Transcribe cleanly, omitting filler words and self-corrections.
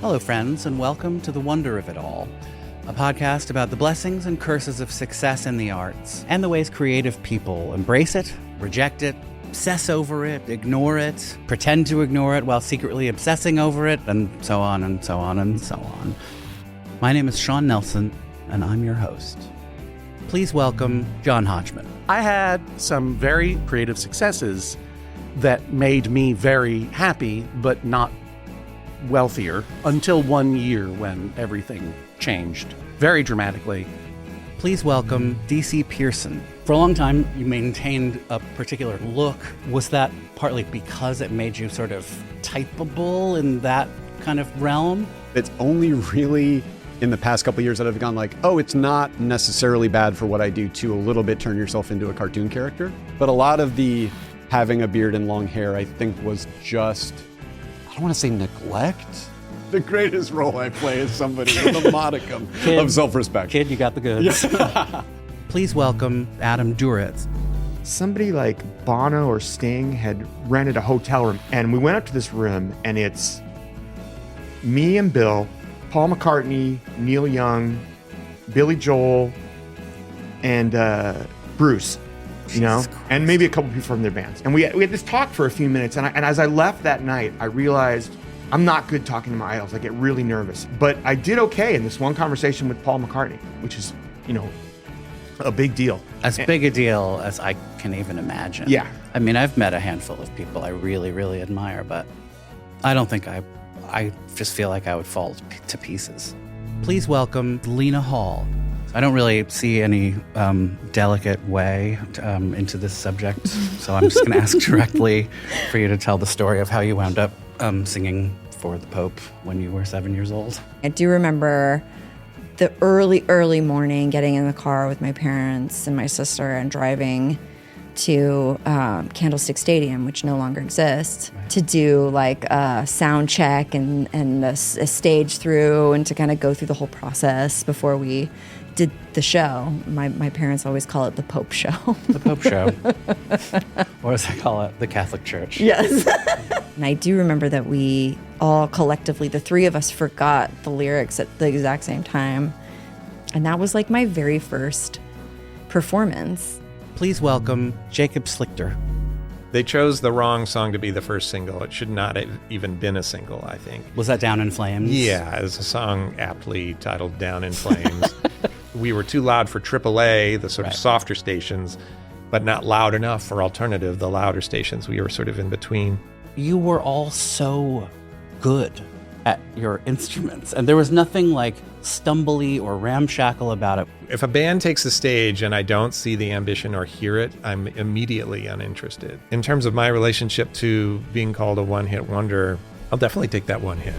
Hello, friends, and welcome to The Wonder of It All, a podcast about the blessings and curses of success in the arts and the ways creative people embrace it, reject it, obsess over it, ignore it, pretend to ignore it while secretly obsessing over it, and so on and so on and so on. My name is Sean Nelson, and I'm your host. Please welcome John Hodgman. I had some very creative successes that made me very happy, but not wealthier until 1 year when everything changed very dramatically. Please welcome D.C. Pearson. For a long time, you maintained a particular look. Was that partly because it made you sort of typeable in that kind of realm? It's only really in the past couple of years that I've gone like, oh, it's not necessarily bad for what I do to a little bit turn yourself into a cartoon character. But a lot of the having a beard and long hair, I think, was just, I don't want to say neglect. The greatest role I play is somebody with a modicum of self-respect. Kid, you got the goods. Yeah. Please welcome Adam Duritz. Somebody like Bono or Sting had rented a hotel room, and we went up to this room, and it's me and Bill, Paul McCartney, Neil Young, Billy Joel, and Bruce, you know, and maybe a couple people from their bands. And we had this talk for a few minutes, and as I left that night, I realized I'm not good talking to my idols. I get really nervous. But I did okay in this one conversation with Paul McCartney, which is, you know, a big deal. As big a deal as I can even imagine. Yeah. I mean, I've met a handful of people I really, really admire, but I don't think I just feel like I would fall to pieces. Please welcome Lena Hall. I don't really see any delicate way into this subject, so I'm just going to ask directly for you to tell the story of how you wound up singing for the Pope when you were 7 years old. I do remember the early morning getting in the car with my parents and my sister and driving to Candlestick Stadium, which no longer exists, to do like a sound check and a stage through and to kind of go through the whole process before we did the show. My parents always call it the Pope Show. The Pope Show. Or as I call it, the Catholic Church. Yes. And I do remember that we all collectively, the three of us, forgot the lyrics at the exact same time. And that was like my very first performance. Please welcome Jacob Slichter. They chose the wrong song to be the first single. It should not have even been a single, I think. Was that Down in Flames? Yeah, it's a song aptly titled Down in Flames. We were too loud for AAA, the sort of softer stations, but not loud enough for alternative, the louder stations. We were sort of in between. You were all so good at your instruments, and there was nothing like stumbly or ramshackle about it. If a band takes the stage and I don't see the ambition or hear it, I'm immediately uninterested. In terms of my relationship to being called a one-hit wonder, I'll definitely take that one hit.